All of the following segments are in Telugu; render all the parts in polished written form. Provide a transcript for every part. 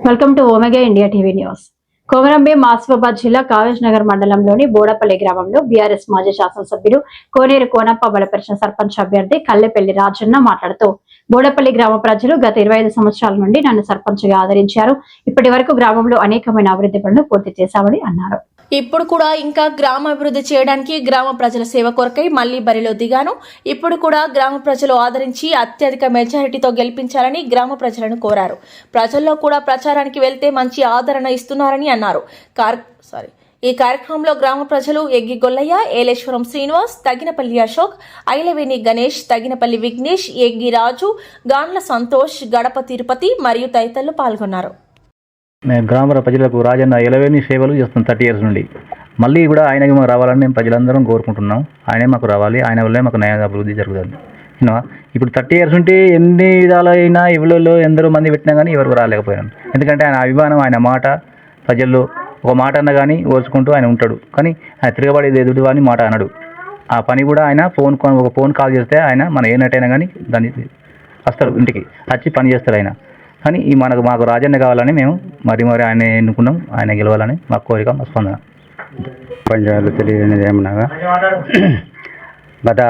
Welcome to Omega India TV news. Komaram Bheem Asifabad జిల్లా కాగజ్ నగర్ మండలంలోని బోడపల్లి గ్రామంలో బీఆర్ఎస్ మాజీ శాసనసభ్యులు కోనేరు కోనప్ప బలపరిచిన సర్పంచ్ అభ్యర్థి కల్లెపల్లి రాజన్న మాట్లాడుతూ బోడపల్లి గ్రామ ప్రజలు గత 25 సంవత్సరాల నుండి నన్ను సర్పంచ్గా ఆదరించారు. ఇప్పటి వరకు గ్రామంలో అనేకమైన అభివృద్ధి పనులు పూర్తి చేశామని అన్నారు. ఇప్పుడు కూడా ఇంకా గ్రామ అభివృద్ధి చేయడానికి గ్రామ ప్రజల సేవ కొరకై మళ్లీ బరిలో దిగాను. ఇప్పుడు కూడా గ్రామ ప్రజలు ఆదరించి అత్యధిక మెజారిటీతో గెలిపించాలని గ్రామ ప్రజలను కోరారు. ప్రజల్లో కూడా ప్రచారానికి వెళ్తే మంచి ఆదరణ ఇస్తున్నారని అన్నారు. ఈ కార్యక్రమంలో గ్రామ ప్రజలు ఎగ్గి గొల్లయ్య, ఏలేశ్వరం శ్రీనివాస్, తగినపల్లి అశోక్, ఐలవేణి గణేష్, తగినపల్లి విఘ్నేష్, ఎగ్గి రాజు, గాండ్ల సంతోష్, గడప తిరుపతి మరియు తదితరులు పాల్గొన్నారు. మేము గ్రామ ప్రజలకు రాజన్న ఎలవేని సేవలు చేస్తున్నాం 30 years నుండి. మళ్ళీ కూడా ఆయనకి మాకు రావాలని మేము ప్రజలందరం కోరుకుంటున్నాం. ఆయనే మాకు రావాలి, ఆయన వల్లే మాకు న్యాయ అభివృద్ధి జరుగుతుంది. ఇప్పుడు 30 years ఉంటే ఎన్ని విధాలైనా ఇవ్వలో ఎందరో మంది పెట్టినా కానీ ఎవరికి రాలేకపోయాను. ఎందుకంటే ఆయన అభిమానం, ఆయన మాట ప్రజల్లో ఒక మాట అన్న కానీ ఓర్చుకుంటూ ఆయన ఉంటాడు. కానీ ఆయన తిరగబడేది ఎదుటి అని మాట అనడు. ఆ పని కూడా ఆయన ఒక ఫోన్ కాల్ చేస్తే ఆయన మన ఏనట్టయినా కానీ దాన్ని వస్తాడు, ఇంటికి వచ్చి పని చేస్తాడు ఆయన. కానీ మాకు రాజన్న కావాలని మేము మరి ఆయన ఎన్నుకున్నాం. ఆయన గెలవాలని మా కోరిక, మా స్పందన. పంచాయతీలు తెలియనిది ఏమనగా గత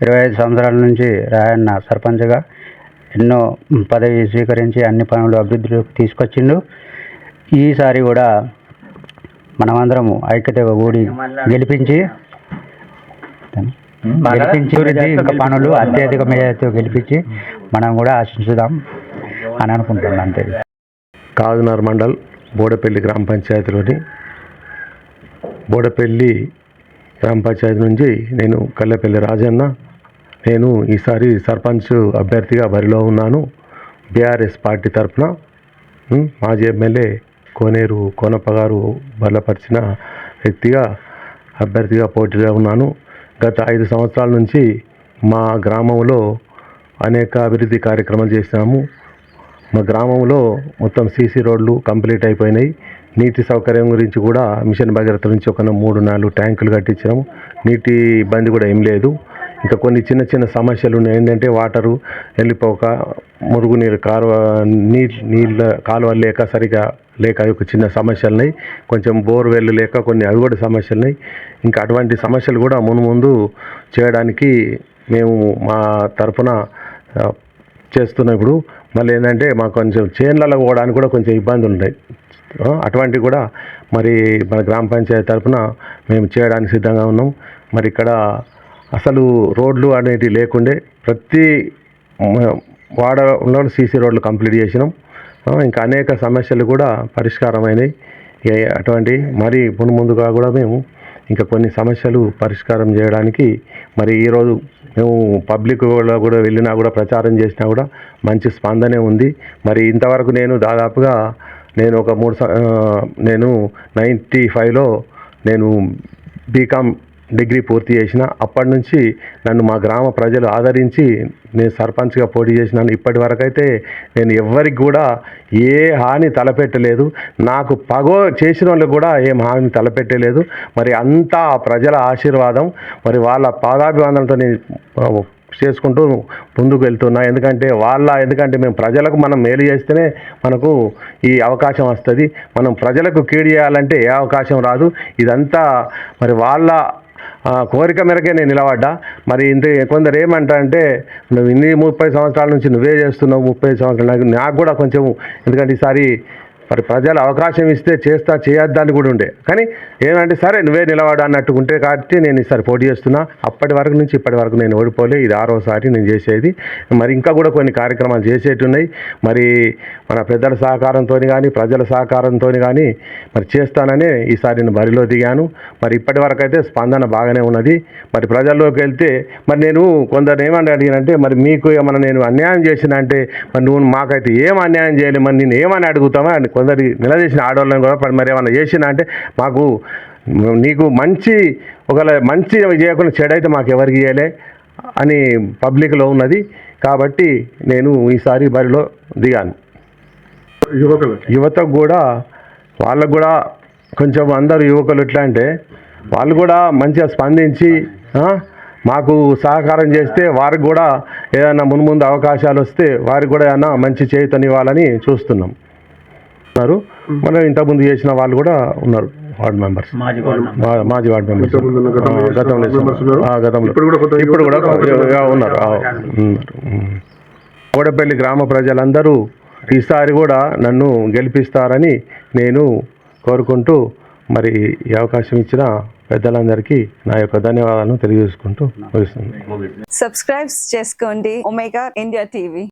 25 సంవత్సరాల నుంచి రాయన్న సర్పంచ్గా ఎన్నో పదవి స్వీకరించి అన్ని పనులు అభివృద్ధిలోకి తీసుకొచ్చిండు. ఈసారి కూడా మనమందరము ఐక్యతగా కూడి గెలిపించి పనులు అత్యధిక మెజార్టీతో గెలిపించి మనం కూడా ఆశించుదాం అని అనుకుంటున్నాను. అంతే. కాగజ్నగర్ మండల్ బోడపల్లి గ్రామ పంచాయతీలోని బోడపల్లి గ్రామ పంచాయతీ నుంచి నేను కల్లెపల్లి రాజన్న. నేను ఈసారి సర్పంచ్ అభ్యర్థిగా బరిలో ఉన్నాను. బీఆర్ఎస్ పార్టీ తరఫున మాజీ ఎమ్మెల్యే కోనేరు కోనప్ప గారు బలపరిచిన వ్యక్తిగా అభ్యర్థిగా పోటీగా ఉన్నాను. గత 5 సంవత్సరాల నుంచి మా గ్రామంలో అనేక అభివృద్ధి కార్యక్రమాలు చేసినాము. మా గ్రామంలో మొత్తం సీసీ రోడ్లు కంప్లీట్ అయిపోయినాయి. నీటి సౌకర్యం గురించి కూడా మిషన్ భగీరథ నుంచి ఒక 3-4 ట్యాంకులు కట్టించాము. నీటి ఇబ్బంది కూడా ఏం లేదు. ఇంకా కొన్ని చిన్న చిన్న సమస్యలు ఉన్నాయి. ఏంటంటే వాటరు వెళ్ళిపోక, మురుగునీరు నీళ్ళ కాలువలు లేక సరిగా లేక ఒక చిన్న సమస్యలు ఉన్నాయి. కొంచెం బోర్వెల్ లేక కొన్ని అవి కూడా సమస్యలు ఉన్నాయి. ఇంకా అటువంటి సమస్యలు కూడా ముందు చేయడానికి మేము మా తరఫున చేస్తున్నాం. ఇప్పుడు మళ్ళీ ఏంటంటే మాకు కొంచెం చేన్లలో పోవడానికి కూడా కొంచెం ఇబ్బందులు ఉన్నాయి. అటువంటివి కూడా మరి మన గ్రామ పంచాయతీ తరఫున మేము చేయడానికి సిద్ధంగా ఉన్నాం. మరి ఇక్కడ అసలు రోడ్లు అనేటివి లేకుండే ప్రతి వాడలో సీసీ రోడ్లు కంప్లీట్ చేసినాం. ఇంకా అనేక సమస్యలు కూడా పరిష్కారమైనవి. అటువంటి మరి ముందుగా కూడా మేము ఇంకా కొన్ని సమస్యలు పరిష్కారం చేయడానికి మరి ఈరోజు మేము పబ్లిక్ కూడా వెళ్ళినా కూడా ప్రచారం చేసినా కూడా మంచి స్పందనే ఉంది. మరి ఇంతవరకు నేను దాదాపుగా ఒక 95లో నేను బీకామ్ డిగ్రీ పూర్తి చేసిన. అప్పటి నుంచి నన్ను మా గ్రామ ప్రజలు ఆదరించి నేను సర్పంచ్గా పోటీ చేసినాను. ఇప్పటి వరకు అయితే నేను ఎవ్వరికి కూడా ఏ హాని తలపెట్టలేదు. నాకు చేసిన వాళ్ళకి కూడా ఏం హాని తలపెట్టలేదు. మరి అంతా ప్రజల ఆశీర్వాదం, మరి వాళ్ళ పాదాభివందనతో నేను చేసుకుంటూ ముందుకు వెళ్తున్నా. ఎందుకంటే మేము ప్రజలకు మనం మేలు చేస్తేనే మనకు ఈ అవకాశం వస్తుంది. మనం ప్రజలకు కీడు చేయాలంటే ఏ అవకాశం రాదు. ఇదంతా మరి వాళ్ళ కోరిక మేరకే నేను నిలబడ్డా. మరి కొందరు ఏమంటారంటే నువ్వు 30 సంవత్సరాల నుంచి నువ్వే చేస్తున్నావు, 30 సంవత్సరాలు నాకు కూడా కొంచెం, ఎందుకంటే ఈసారి మరి ప్రజలు అవకాశం ఇస్తే చేయొద్దని కూడా ఉండే. కానీ ఏమంటే సరే నువ్వే నిలబడు అన్నట్టుకుంటే కాబట్టి నేను ఈసారి పోటీ చేస్తున్నా. అప్పటి వరకు నుంచి ఇప్పటి వరకు నేను ఓడిపోలే. ఇది 6వసారి నేను చేసేది. మరి ఇంకా కూడా కొన్ని కార్యక్రమాలు చేసేటి ఉన్నాయి. మరి మన పెద్దల సహకారంతో కానీ ప్రజల సహకారంతో కానీ మరి చేస్తానని ఈసారి నేను బరిలో దిగాను. మరి ఇప్పటి వరకు అయితే స్పందన బాగానే ఉన్నది. మరి ప్రజల్లోకి వెళ్తే మరి నేను కొందరు ఏమని అడిగినంటే మరి మీకు ఏమన్నా నేను అన్యాయం చేసిన అంటే మరి నువ్వు మాకైతే ఏం అన్యాయం చేయలేదు, మరి నేను ఏమని అడుగుతావా అని కొందరు నిలదీసిన ఆడవాళ్ళని కూడా మరి ఏమన్నా చేసినా అంటే మాకు నీకు మంచి చేయకుండా చెడైతే మాకు ఎవరికి చేయలే అని పబ్లిక్లో ఉన్నది. కాబట్టి నేను ఈసారి బరిలో దిగాను. యువతకు కూడా వాళ్ళకు కూడా కొంచెం అందరూ యువకులు ఎట్లా అంటే వాళ్ళు కూడా మంచిగా స్పందించి మాకు సహకారం చేస్తే వారికి కూడా ఏదైనా ముందు అవకాశాలు వస్తే వారికి కూడా ఏదైనా మంచి చేయూతనివ్వాలని చూస్తున్నాం. ఉన్నారు. మన ఇంతకుముందు చేసిన వాళ్ళు కూడా ఉన్నారు, వార్డ్ మెంబర్స్, మాజీ వార్డ్ మెంబర్స్ గతంలో ఇప్పుడు కూడా ఉన్నారు. బోడపల్లి గ్రామ ప్రజలందరూ ఈసారి కూడా నన్ను గెలిపిస్తారని నేను కోరుకుంటూ, మరి ఈ అవకాశం ఇచ్చిన పెద్దలందరికీ నా యొక్క ధన్యవాదాలను తెలియజేసుకుంటూ ముగిస్తుంది. సబ్స్క్రైబ్ చేసుకోండి ఒమేగా ఇండియా టీవీ.